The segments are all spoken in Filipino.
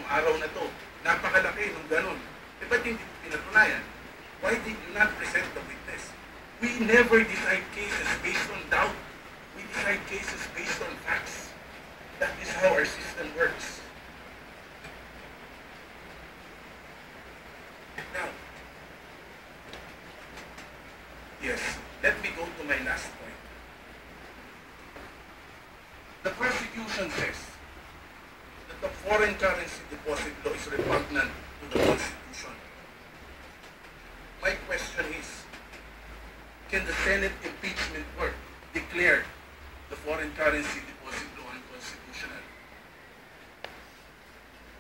araw na to. Napakalaki nung ganun. Ba't hindi pinatunayan? Why did you not present the witness? We never decide cases based on doubt. We decide cases based on facts. That is how our system works. Now, yes, let me go to my last point. The prosecution says that the foreign currency deposit law is repugnant to the Constitution. My question is, can the Senate impeachment court declare the foreign currency deposit law unconstitutional?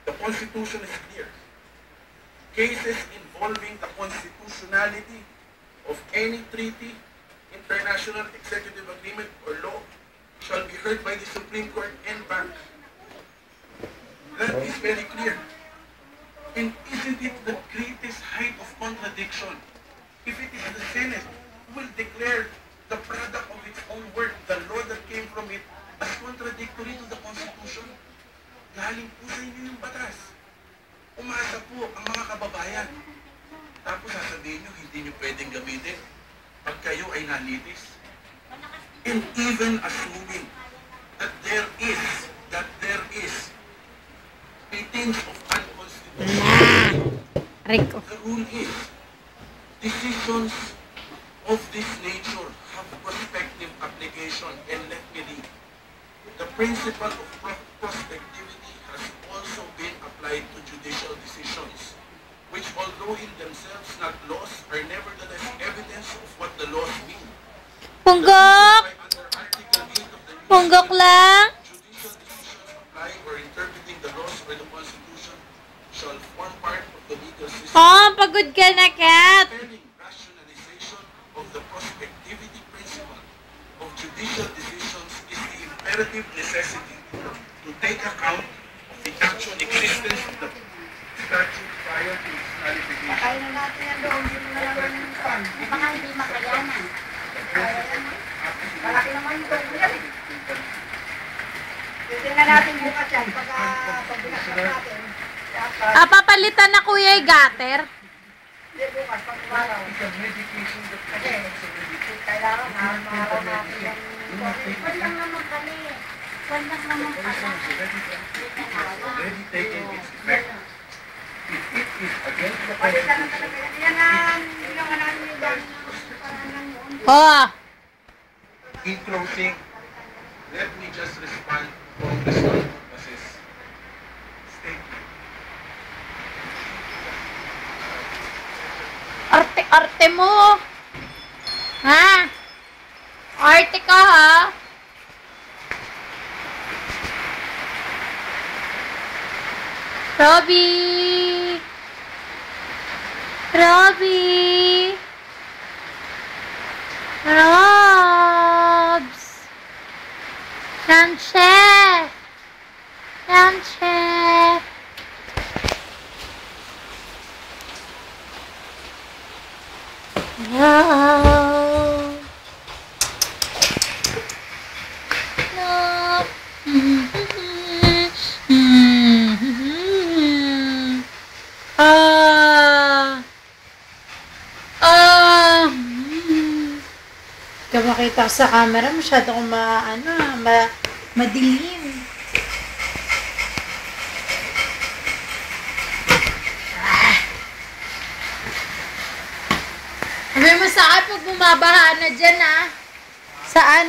The Constitution is clear. Cases involving the constitutionality of any treaty, international executive agreement, or law shall be heard by the Supreme Court and bank. That is very clear. And isn't it the greatest height of contradiction if it is the Senate who will declare the product of its own work, the law that came from it, as contradictory to the Constitution? Galing po sa inyo yung batas. Umasa po ang mga kababayan. Tapos sasabihin nyo, hindi nyo pwedeng gamitin pag kayo ay nanitis. And even assuming that there is a tinge of unconstitutionality, the rule is, decisions of this nature have prospective application. And let me read. The principle of prospectivity has also been applied to judicial decisions, which although in themselves not laws, are nevertheless evidence of what the laws mean. Punggok! Punggok lang! Judicial decisions applying or interpreting the laws or the Constitution shall form part of the legal system. Oh, pagod ka na, Kat! Rationalization of the prospectivity principle of judicial decisions is the imperative necessity to take account of the actual existence of the statute prior to its nullification. Kaya na natin yan doon, hindi na naman yung son. Baka hindi makayanan. Malaki naman yung doon yan eh. Tingnan natin bukas yan, pag-binaksak natin. Papalitan na kuya yung gutter. Hindi bukas, pag-umaraw. Kasi, kailangan araw natin yan. Huwag lang naman kami. Huwag lang naman pala. Already taken its effect. If it is against the Pati Constitution, lang talaga yan. Yan ang ginawa namin yung dami ng parang noon. Oh! in closing, let me just respond to Congressman Bas's statement. Arte-arte mo! Ha? Arte ka, ha? Robbie! Robbie! Robs! Yanche! Yanche! No! No! Ikaw makita ko sa camera, masyado kong madilim. Sabi mo sa akin, pag bumabaha na dyan, sa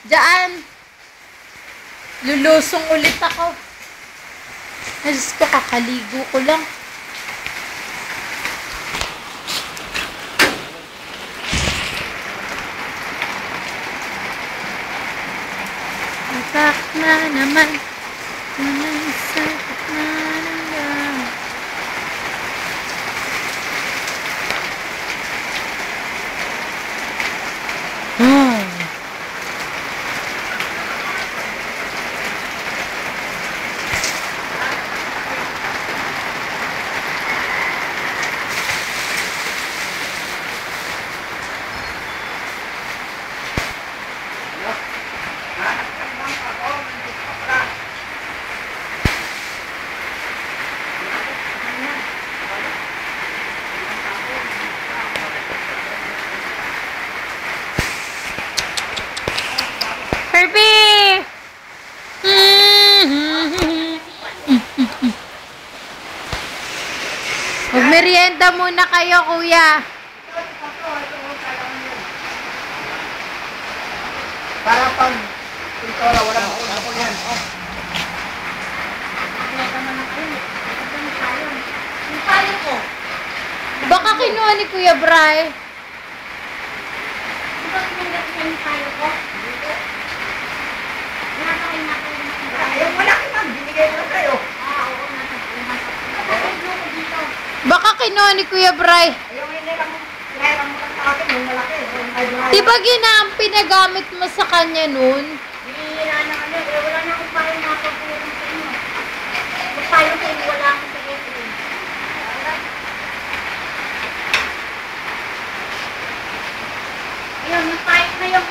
dyan. Lulusong ulit ako. Diyos ko, kakaligo ko lang. Isak na naman. Isak na naman. Merienda muna kayo, kuya. Para pang pintora, walang ako yan. Yung payo ko. Baka kinuha ni Kuya Bray. Di ba pinanggap niya yung payo ko? Nakakain na kayo ng payo. Yung malaki man, binigay ko na sa'yo. Oo, nasa ko dito. Baka kinuha ni Kuya Bray. Yung hiniram mo sa akin, yung malaki. Yung may buhay. Di ba pinagamit mo sa kanya nun? Hihira na kami. Wala na akong payo na pagpulong sa inyo. Yung payo ko, wala akong sa inyo. Ayun, yung payo na yung